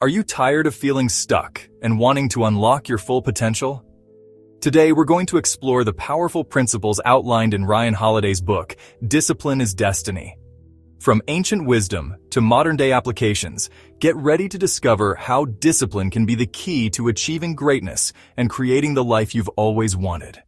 Are you tired of feeling stuck and wanting to unlock your full potential? Today, we're going to explore the powerful principles outlined in Ryan Holiday's book, Discipline is Destiny. From ancient wisdom to modern-day applications, get ready to discover how discipline can be the key to achieving greatness and creating the life you've always wanted.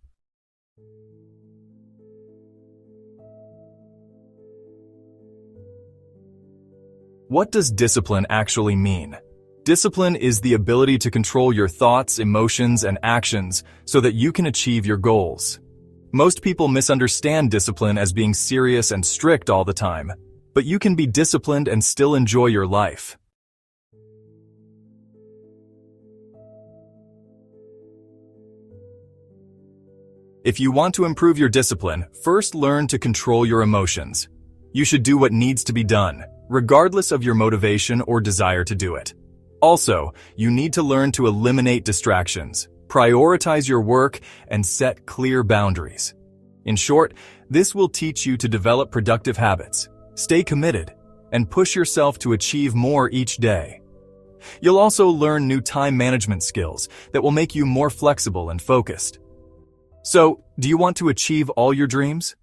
What does discipline actually mean? Discipline is the ability to control your thoughts, emotions, and actions so that you can achieve your goals. Most people misunderstand discipline as being serious and strict all the time, but you can be disciplined and still enjoy your life. If you want to improve your discipline, first learn to control your emotions. You should do what needs to be done, regardless of your motivation or desire to do it. Also, you need to learn to eliminate distractions, prioritize your work, and set clear boundaries. In short, this will teach you to develop productive habits, stay committed, and push yourself to achieve more each day. You'll also learn new time management skills that will make you more flexible and focused. So, do you want to achieve all your dreams?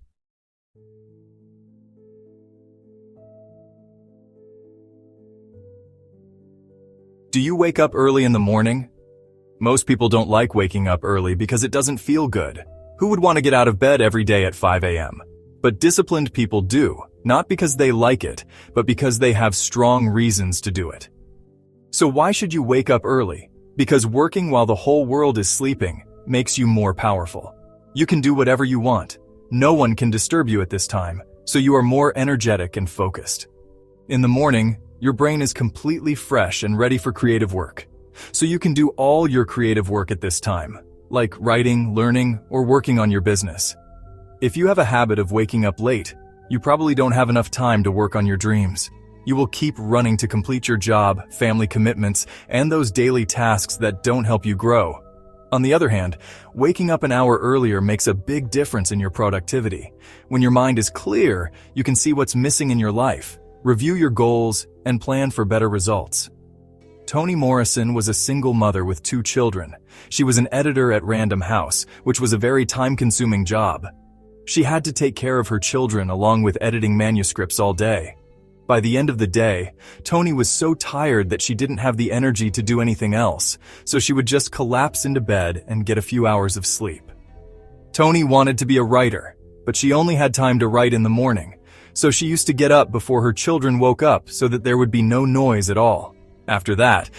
Do you wake up early in the morning? Most people don't like waking up early because it doesn't feel good. Who would want to get out of bed every day at 5 a.m.? But disciplined people do, not because they like it, but because they have strong reasons to do it. So why should you wake up early? Because working while the whole world is sleeping makes you more powerful. You can do whatever you want. No one can disturb you at this time, so you are more energetic and focused. In the morning, your brain is completely fresh and ready for creative work. So you can do all your creative work at this time, like writing, learning, or working on your business. If you have a habit of waking up late, you probably don't have enough time to work on your dreams. You will keep running to complete your job, family commitments, and those daily tasks that don't help you grow. On the other hand, waking up an hour earlier makes a big difference in your productivity. When your mind is clear, you can see what's missing in your life, review your goals, and plan for better results. Toni Morrison was a single mother with 2 children. She was an editor at Random House, which was a very time-consuming job. She had to take care of her children along with editing manuscripts all day. By the end of the day, Toni was so tired that she didn't have the energy to do anything else, so she would just collapse into bed and get a few hours of sleep. Toni wanted to be a writer, but she only had time to write in the morning, so she used to get up before her children woke up so that there would be no noise at all. After that,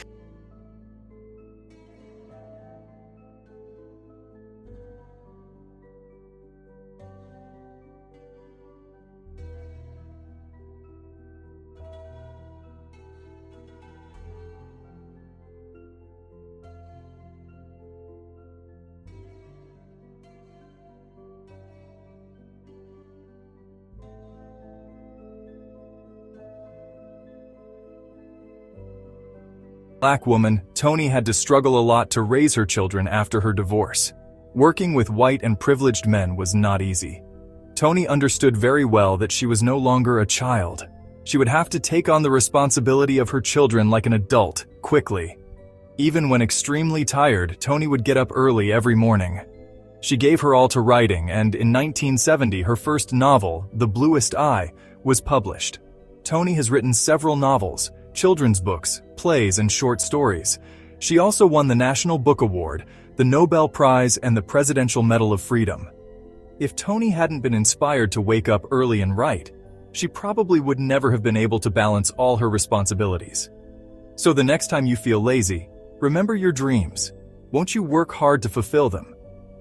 Black woman, Toni had to struggle a lot to raise her children after her divorce. Working with white and privileged men was not easy. Toni understood very well that she was no longer a child. She would have to take on the responsibility of her children like an adult, quickly. Even when extremely tired, Toni would get up early every morning. She gave her all to writing, and in 1970, her first novel, The Bluest Eye, was published. Toni has written several novels, children's books, plays, and short stories. She also won the National Book Award, the Nobel Prize, and the Presidential Medal of Freedom. If Toni hadn't been inspired to wake up early and write, she probably would never have been able to balance all her responsibilities. So the next time you feel lazy, remember your dreams. Won't you work hard to fulfill them?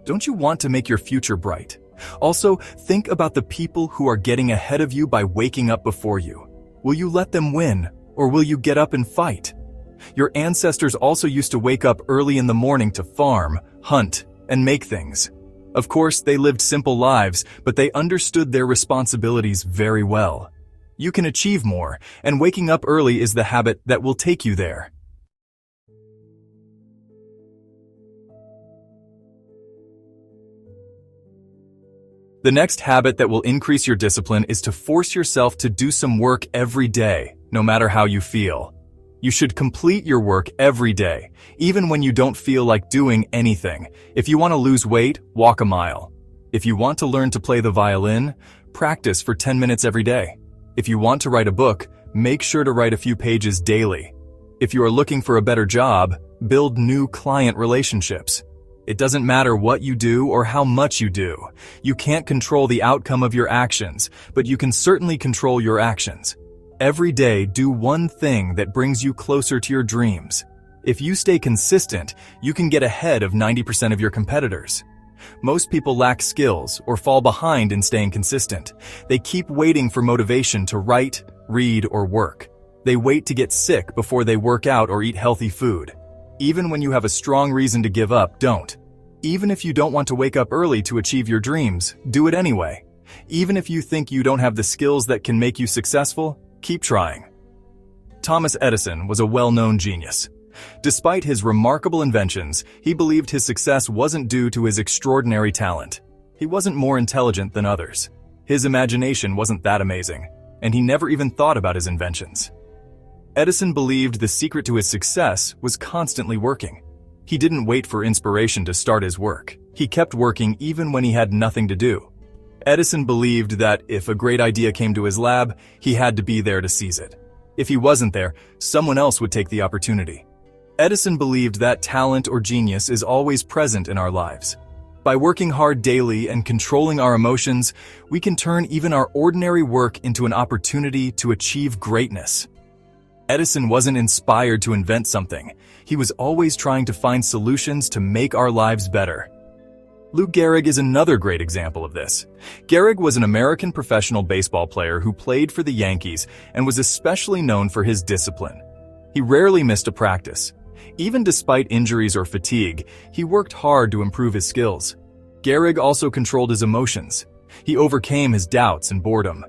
Don't you want to make your future bright? Also, think about the people who are getting ahead of you by waking up before you. Will you let them win? Or will you get up and fight? Your ancestors also used to wake up early in the morning to farm, hunt, and make things. Of course, they lived simple lives, but they understood their responsibilities very well. You can achieve more, and waking up early is the habit that will take you there. The next habit that will increase your discipline is to force yourself to do some work every day, no matter how you feel. You should complete your work every day, even when you don't feel like doing anything. If you want to lose weight, walk a mile. If you want to learn to play the violin, practice for 10 minutes every day. If you want to write a book, make sure to write a few pages daily. If you are looking for a better job, build new client relationships. It doesn't matter what you do or how much you do. You can't control the outcome of your actions, but you can certainly control your actions. Every day, do one thing that brings you closer to your dreams. If you stay consistent, you can get ahead of 90% of your competitors. Most people lack skills or fall behind in staying consistent. They keep waiting for motivation to write, read, or work. They wait to get sick before they work out or eat healthy food. Even when you have a strong reason to give up, don't. Even if you don't want to wake up early to achieve your dreams, do it anyway. Even if you think you don't have the skills that can make you successful, keep trying. Thomas Edison was a well-known genius. Despite his remarkable inventions, he believed his success wasn't due to his extraordinary talent. He wasn't more intelligent than others. His imagination wasn't that amazing, and he never even thought about his inventions. Edison believed the secret to his success was constantly working. He didn't wait for inspiration to start his work. He kept working even when he had nothing to do. Edison believed that if a great idea came to his lab, he had to be there to seize it. If he wasn't there, someone else would take the opportunity. Edison believed that talent or genius is always present in our lives. By working hard daily and controlling our emotions, we can turn even our ordinary work into an opportunity to achieve greatness. Edison wasn't inspired to invent something. He was always trying to find solutions to make our lives better. Lou Gehrig is another great example of this. Gehrig was an American professional baseball player who played for the Yankees and was especially known for his discipline. He rarely missed a practice. Even despite injuries or fatigue, he worked hard to improve his skills. Gehrig also controlled his emotions. He overcame his doubts and boredom.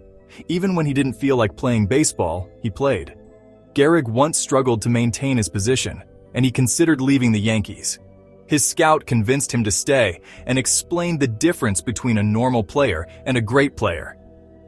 Even when he didn't feel like playing baseball, he played. Gehrig once struggled to maintain his position, and he considered leaving the Yankees. His scout convinced him to stay and explained the difference between a normal player and a great player.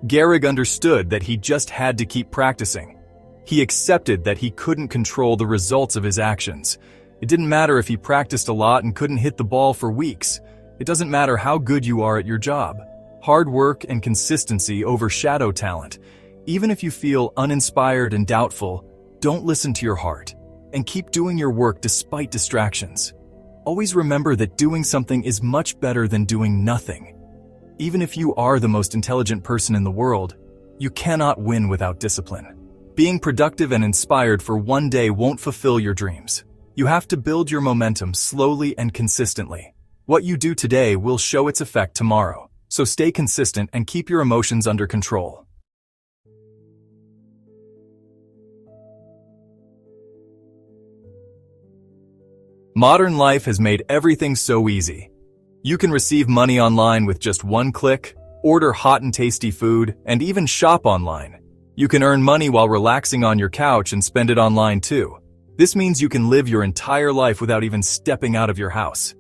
Gehrig understood that he just had to keep practicing. He accepted that he couldn't control the results of his actions. It didn't matter if he practiced a lot and couldn't hit the ball for weeks. It doesn't matter how good you are at your job. Hard work and consistency overshadow talent. Even if you feel uninspired and doubtful, don't listen to your heart and keep doing your work despite distractions. Always remember that doing something is much better than doing nothing. Even if you are the most intelligent person in the world, you cannot win without discipline. Being productive and inspired for one day won't fulfill your dreams. You have to build your momentum slowly and consistently. What you do today will show its effect tomorrow, so stay consistent and keep your emotions under control. Modern life has made everything so easy. You can receive money online with just one click, order hot and tasty food, and even shop online. You can earn money while relaxing on your couch and spend it online too. This means you can live your entire life without even stepping out of your house.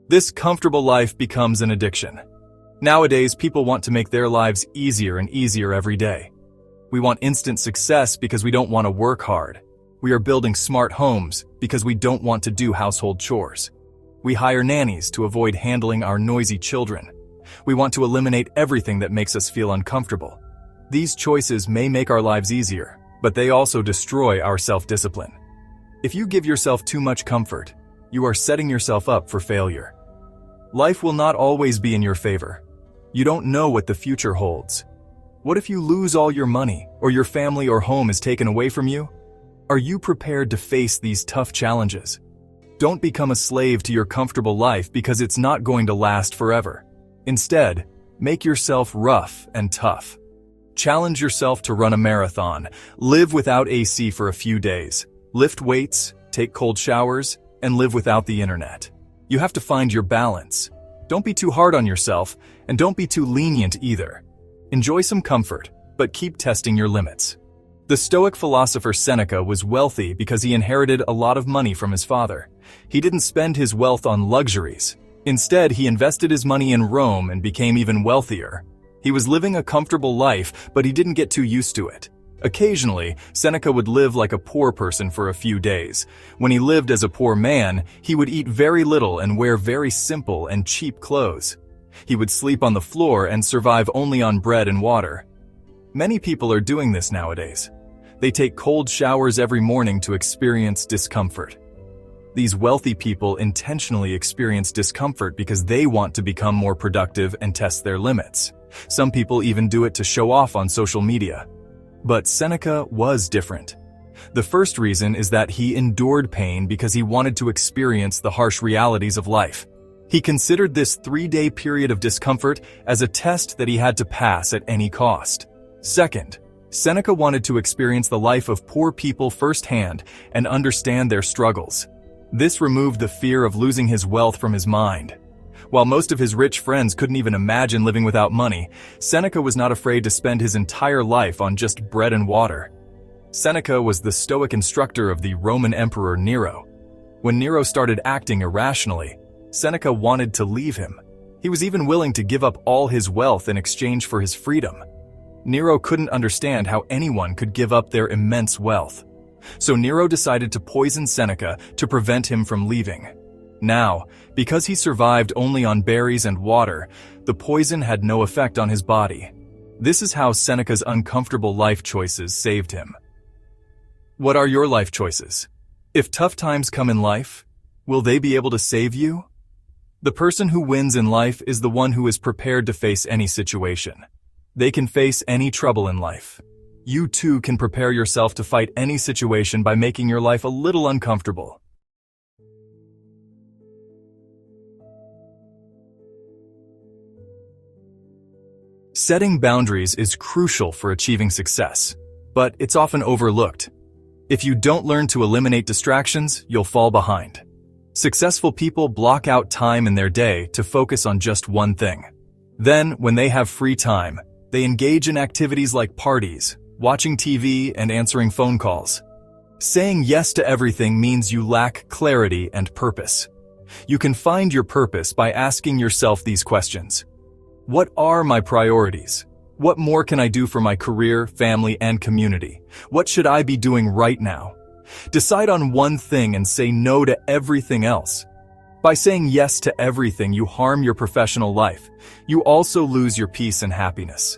This comfortable life becomes an addiction. Nowadays, people want to make their lives easier and easier every day. We want instant success because we don't want to work hard. We are building smart homes because we don't want to do household chores. We hire nannies to avoid handling our noisy children. We want to eliminate everything that makes us feel uncomfortable. These choices may make our lives easier, but they also destroy our self-discipline. If you give yourself too much comfort, you are setting yourself up for failure. Life will not always be in your favor. You don't know what the future holds. What if you lose all your money, or your family or home is taken away from you? Are you prepared to face these tough challenges? Don't become a slave to your comfortable life because it's not going to last forever. Instead, make yourself rough and tough. Challenge yourself to run a marathon, live without AC for a few days, lift weights, take cold showers, and live without the internet. You have to find your balance. Don't be too hard on yourself, and don't be too lenient either. Enjoy some comfort, but keep testing your limits. The Stoic philosopher Seneca was wealthy because he inherited a lot of money from his father. He didn't spend his wealth on luxuries. Instead, he invested his money in Rome and became even wealthier. He was living a comfortable life, but he didn't get too used to it. Occasionally, Seneca would live like a poor person for a few days. When he lived as a poor man, he would eat very little and wear very simple and cheap clothes. He would sleep on the floor and survive only on bread and water. Many people are doing this nowadays. They take cold showers every morning to experience discomfort. These wealthy people intentionally experience discomfort because they want to become more productive and test their limits. Some people even do it to show off on social media. But Seneca was different. The first reason is that he endured pain because he wanted to experience the harsh realities of life. He considered this 3-day period of discomfort as a test that he had to pass at any cost. Second, Seneca wanted to experience the life of poor people firsthand and understand their struggles. This removed the fear of losing his wealth from his mind. While most of his rich friends couldn't even imagine living without money, Seneca was not afraid to spend his entire life on just bread and water. Seneca was the Stoic instructor of the Roman Emperor Nero. When Nero started acting irrationally, Seneca wanted to leave him. He was even willing to give up all his wealth in exchange for his freedom. Nero couldn't understand how anyone could give up their immense wealth. So Nero decided to poison Seneca to prevent him from leaving. Now, because he survived only on berries and water, the poison had no effect on his body. This is how Seneca's uncomfortable life choices saved him. What are your life choices? If tough times come in life, will they be able to save you? The person who wins in life is the one who is prepared to face any situation. They can face any trouble in life. You too can prepare yourself to fight any situation by making your life a little uncomfortable. Setting boundaries is crucial for achieving success, but it's often overlooked. If you don't learn to eliminate distractions, you'll fall behind. Successful people block out time in their day to focus on just one thing. Then, when they have free time, they engage in activities like parties, watching TV, and answering phone calls. Saying yes to everything means you lack clarity and purpose. You can find your purpose by asking yourself these questions. What are my priorities? What more can I do for my career, family, and community? What should I be doing right now? Decide on one thing and say no to everything else. By saying yes to everything, you harm your professional life. You also lose your peace and happiness.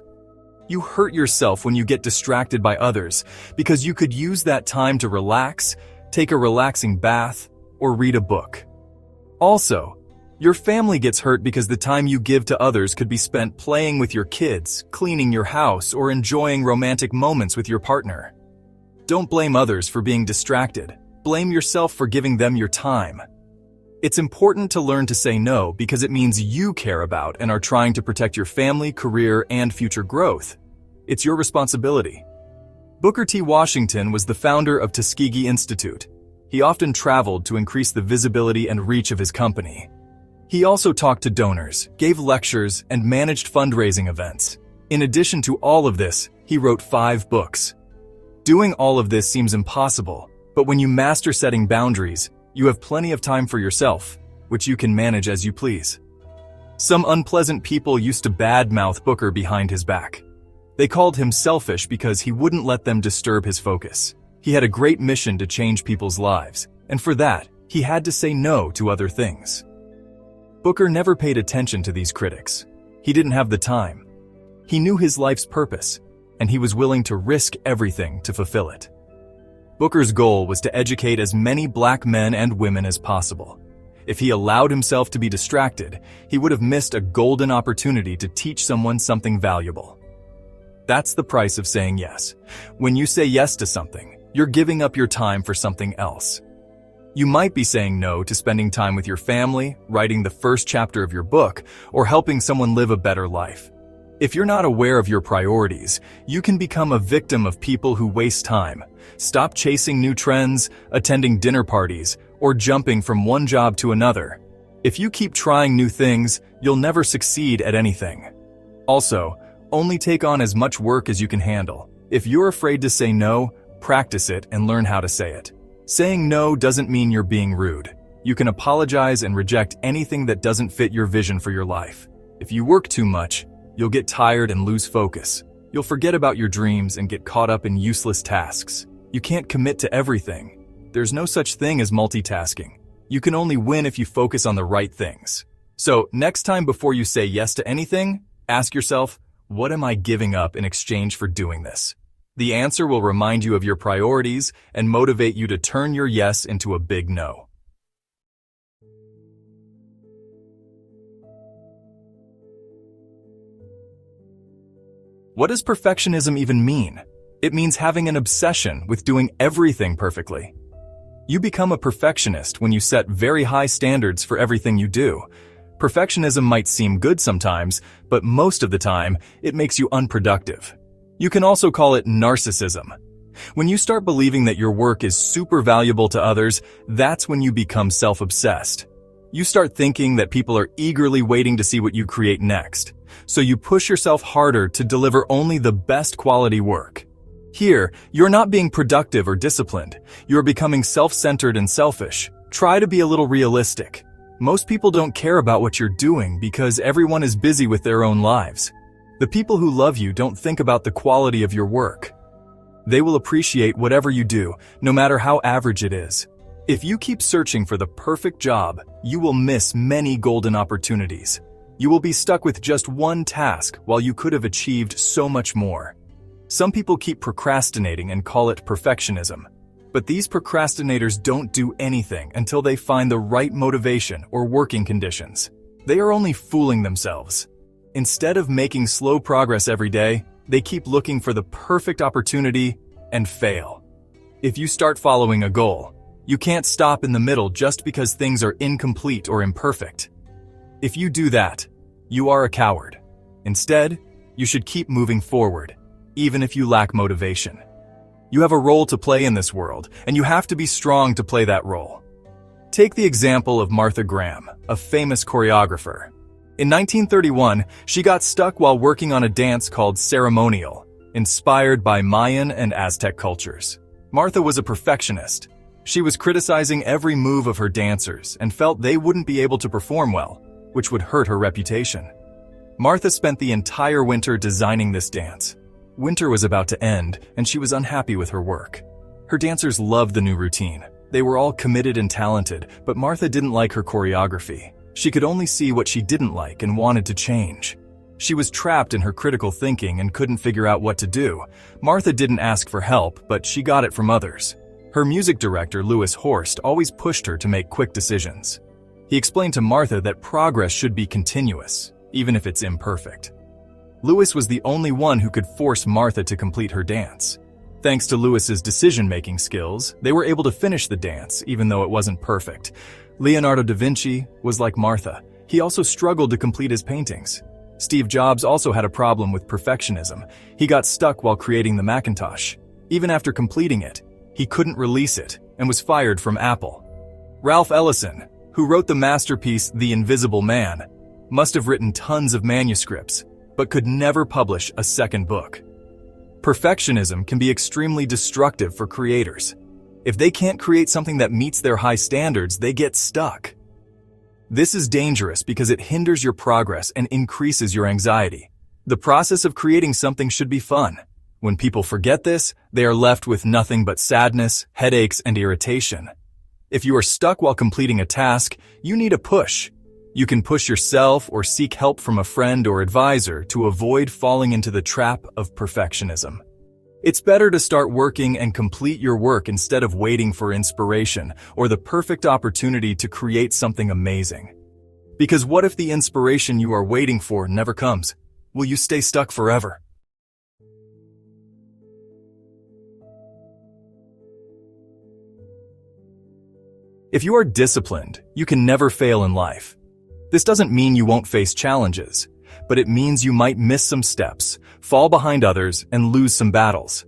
You hurt yourself when you get distracted by others because you could use that time to relax, take a relaxing bath, or read a book. Also, your family gets hurt because the time you give to others could be spent playing with your kids, cleaning your house, or enjoying romantic moments with your partner. Don't blame others for being distracted. Blame yourself for giving them your time. It's important to learn to say no because it means you care about and are trying to protect your family, career, and future growth. It's your responsibility. Booker T. Washington was the founder of Tuskegee Institute. He often traveled to increase the visibility and reach of his company. He also talked to donors, gave lectures, and managed fundraising events. In addition to all of this, he wrote 5 books. Doing all of this seems impossible, but when you master setting boundaries, you have plenty of time for yourself, which you can manage as you please. Some unpleasant people used to badmouth Booker behind his back. They called him selfish because he wouldn't let them disturb his focus. He had a great mission to change people's lives, and for that, he had to say no to other things. Booker never paid attention to these critics. He didn't have the time. He knew his life's purpose, and he was willing to risk everything to fulfill it. Booker's goal was to educate as many black men and women as possible. If he allowed himself to be distracted, he would have missed a golden opportunity to teach someone something valuable. That's the price of saying yes. When you say yes to something, you're giving up your time for something else. You might be saying no to spending time with your family, writing the first chapter of your book, or helping someone live a better life. If you're not aware of your priorities, you can become a victim of people who waste time. Stop chasing new trends, attending dinner parties, or jumping from one job to another. If you keep trying new things, you'll never succeed at anything. Also, only take on as much work as you can handle. If you're afraid to say no, practice it and learn how to say it. Saying no doesn't mean you're being rude. You can apologize and reject anything that doesn't fit your vision for your life. If you work too much, you'll get tired and lose focus. You'll You'll forget about your dreams and get caught up in useless tasks. You can't commit to everything. There's no such thing as multitasking. You can only win if you focus on the right things. So, next time before you say yes to anything, ask yourself, what am I giving up in exchange for doing this? The answer will remind you of your priorities and motivate you to turn your yes into a big no. What does perfectionism even mean? It means having an obsession with doing everything perfectly. You become a perfectionist when you set very high standards for everything you do. Perfectionism might seem good sometimes, but most of the time, it makes you unproductive. You can also call it narcissism. When you start believing that your work is super valuable to others, that's when you become self-obsessed. You start thinking that people are eagerly waiting to see what you create next, so you push yourself harder to deliver only the best quality work. Here, you're not being productive or disciplined. You're becoming self-centered and selfish. Try to be a little realistic. Most people don't care about what you're doing because everyone is busy with their own lives. The people who love you don't think about the quality of your work. They will appreciate whatever you do, no matter how average it is. If you keep searching for the perfect job, you will miss many golden opportunities. You will be stuck with just one task while you could have achieved so much more. Some people keep procrastinating and call it perfectionism. But these procrastinators don't do anything until they find the right motivation or working conditions. They are only fooling themselves. Instead of making slow progress every day, they keep looking for the perfect opportunity and fail. If you start following a goal, you can't stop in the middle just because things are incomplete or imperfect. If you do that, you are a coward. Instead, you should keep moving forward, even if you lack motivation. You have a role to play in this world, and you have to be strong to play that role. Take the example of Martha Graham, a famous choreographer. In 1931, she got stuck while working on a dance called ceremonial, inspired by Mayan and Aztec cultures. Martha was a perfectionist. She was criticizing every move of her dancers and felt they wouldn't be able to perform well, which would hurt her reputation. Martha spent the entire winter designing this dance. Winter was about to end, and she was unhappy with her work. Her dancers loved the new routine. They were all committed and talented, but Martha didn't like her choreography. She could only see what she didn't like and wanted to change. She was trapped in her critical thinking and couldn't figure out what to do. Martha didn't ask for help, but she got it from others. Her music director, Louis Horst, always pushed her to make quick decisions. He explained to Martha that progress should be continuous, even if it's imperfect. Louis was the only one who could force Martha to complete her dance. Thanks to Louis's decision-making skills, they were able to finish the dance, even though it wasn't perfect. Leonardo da Vinci was like Martha. He also struggled to complete his paintings. Steve Jobs also had a problem with perfectionism. He got stuck while creating the Macintosh. Even after completing it, he couldn't release it and was fired from Apple. Ralph Ellison, who wrote the masterpiece The Invisible Man, must have written tons of manuscripts, but could never publish a second book. Perfectionism can be extremely destructive for creators. If they can't create something that meets their high standards, they get stuck. This is dangerous because it hinders your progress and increases your anxiety. The process of creating something should be fun. When people forget this, they are left with nothing but sadness, headaches, and irritation. If you are stuck while completing a task, you need a push. You can push yourself or seek help from a friend or advisor to avoid falling into the trap of perfectionism. It's better to start working and complete your work instead of waiting for inspiration or the perfect opportunity to create something amazing. Because what if the inspiration you are waiting for never comes? Will you stay stuck forever? If you are disciplined, you can never fail in life. This doesn't mean you won't face challenges, but it means you might miss some steps, fall behind others, and lose some battles.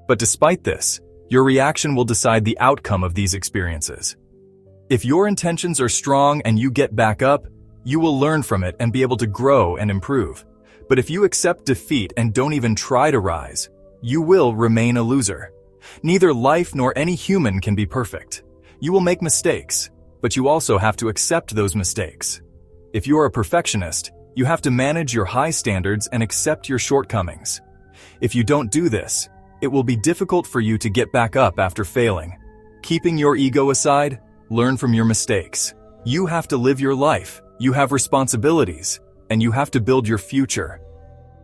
But despite this, your reaction will decide the outcome of these experiences. If your intentions are strong and you get back up, you will learn from it and be able to grow and improve. But if you accept defeat and don't even try to rise, you will remain a loser. Neither life nor any human can be perfect. You will make mistakes, but you also have to accept those mistakes. If you are a perfectionist, you have to manage your high standards and accept your shortcomings. If you don't do this, it will be difficult for you to get back up after failing. Keeping your ego aside, learn from your mistakes. You have to live your life, you have responsibilities, and you have to build your future.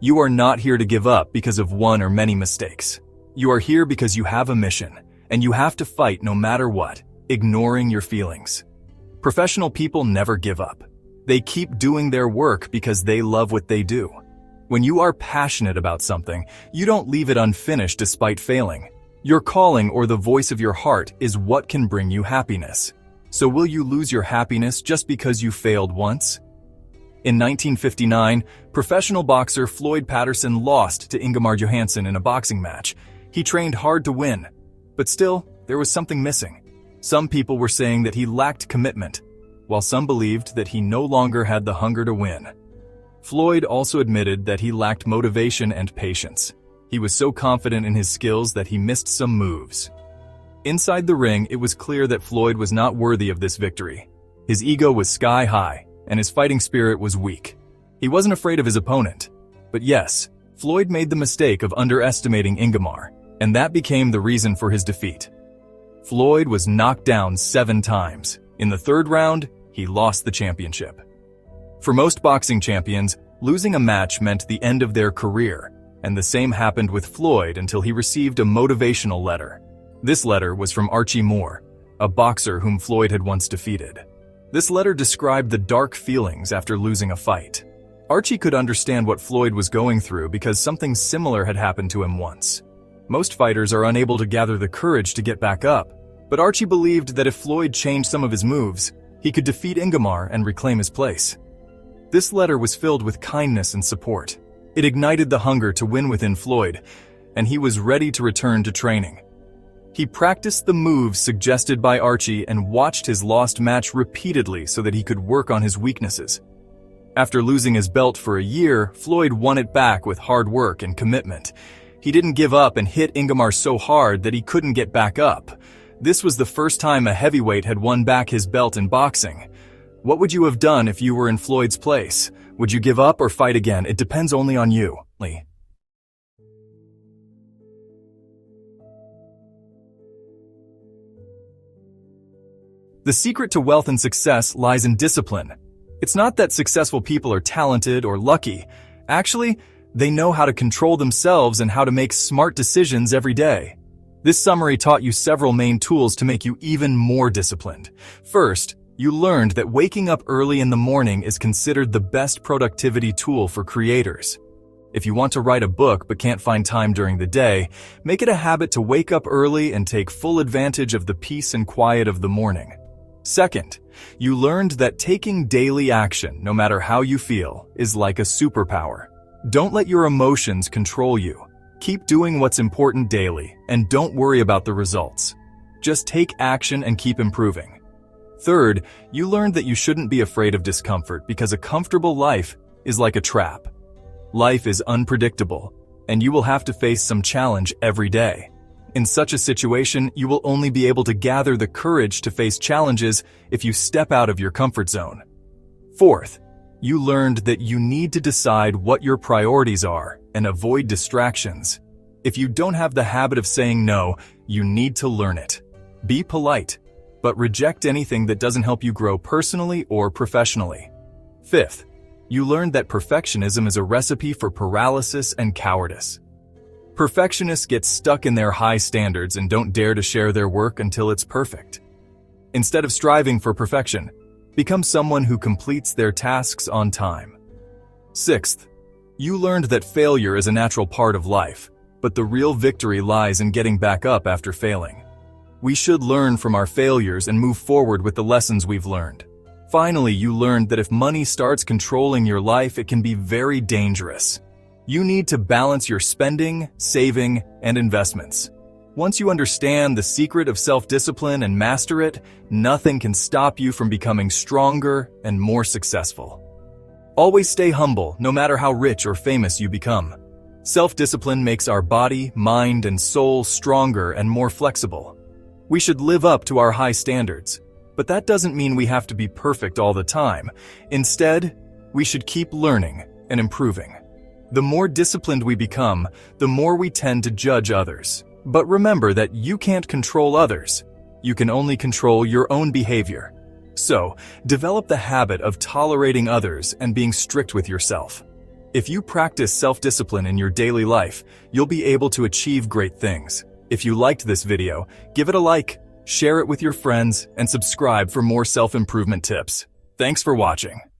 You are not here to give up because of one or many mistakes. You are here because you have a mission, and you have to fight no matter what, ignoring your feelings. Professional people never give up. They keep doing their work because they love what they do. When you are passionate about something, you don't leave it unfinished despite failing. Your calling or the voice of your heart is what can bring you happiness. So will you lose your happiness just because you failed once? In 1959, professional boxer Floyd Patterson lost to Ingemar Johansson in a boxing match. He trained hard to win, but still, there was something missing. Some people were saying that he lacked commitment, while some believed that he no longer had the hunger to win. Floyd also admitted that he lacked motivation and patience. He was so confident in his skills that he missed some moves. Inside the ring, it was clear that Floyd was not worthy of this victory. His ego was sky high, and his fighting spirit was weak. He wasn't afraid of his opponent. But yes, Floyd made the mistake of underestimating Ingemar, and that became the reason for his defeat. Floyd was knocked down 7 times. In the 3rd round, he lost the championship. For most boxing champions, losing a match meant the end of their career, and the same happened with Floyd until he received a motivational letter. This letter was from Archie Moore, a boxer whom Floyd had once defeated. This letter described the dark feelings after losing a fight. Archie could understand what Floyd was going through because something similar had happened to him once. Most fighters are unable to gather the courage to get back up, but Archie believed that if Floyd changed some of his moves, he could defeat Ingemar and reclaim his place. This letter was filled with kindness and support. It ignited the hunger to win within Floyd, and he was ready to return to training. He practiced the moves suggested by Archie and watched his lost match repeatedly so that he could work on his weaknesses. After losing his belt for a year, Floyd won it back with hard work and commitment. He didn't give up and hit Ingemar so hard that he couldn't get back up. This was the first time a heavyweight had won back his belt in boxing. What would you have done if you were in Floyd's place? Would you give up or fight again? It depends only on you. Lee. The secret to wealth and success lies in discipline. It's not that successful people are talented or lucky. Actually, they know how to control themselves and how to make smart decisions every day. This summary taught you several main tools to make you even more disciplined. First, you learned that waking up early in the morning is considered the best productivity tool for creators. If you want to write a book but can't find time during the day, make it a habit to wake up early and take full advantage of the peace and quiet of the morning. Second, you learned that taking daily action, no matter how you feel, is like a superpower. Don't let your emotions control you. Keep doing what's important daily, and don't worry about the results. Just take action and keep improving. Third, you learned that you shouldn't be afraid of discomfort because a comfortable life is like a trap. Life is unpredictable, and you will have to face some challenge every day. In such a situation, you will only be able to gather the courage to face challenges if you step out of your comfort zone. Fourth, you learned that you need to decide what your priorities are and avoid distractions. If you don't have the habit of saying no, you need to learn it. Be polite, but reject anything that doesn't help you grow personally or professionally. Fifth, you learned that perfectionism is a recipe for paralysis and cowardice. Perfectionists get stuck in their high standards and don't dare to share their work until it's perfect. Instead of striving for perfection, become someone who completes their tasks on time. Sixth, you learned that failure is a natural part of life, but the real victory lies in getting back up after failing. We should learn from our failures and move forward with the lessons we've learned. Finally, you learned that if money starts controlling your life, it can be very dangerous. You need to balance your spending, saving, and investments. Once you understand the secret of self-discipline and master it, nothing can stop you from becoming stronger and more successful. Always stay humble, no matter how rich or famous you become. Self-discipline makes our body, mind, and soul stronger and more flexible. We should live up to our high standards, but that doesn't mean we have to be perfect all the time. Instead, we should keep learning and improving. The more disciplined we become, the more we tend to judge others. But remember that you can't control others. You can only control your own behavior. So, develop the habit of tolerating others and being strict with yourself. If you practice self-discipline in your daily life, you'll be able to achieve great things. If you liked this video, give it a like, share it with your friends, and subscribe for more self-improvement tips. Thanks for watching.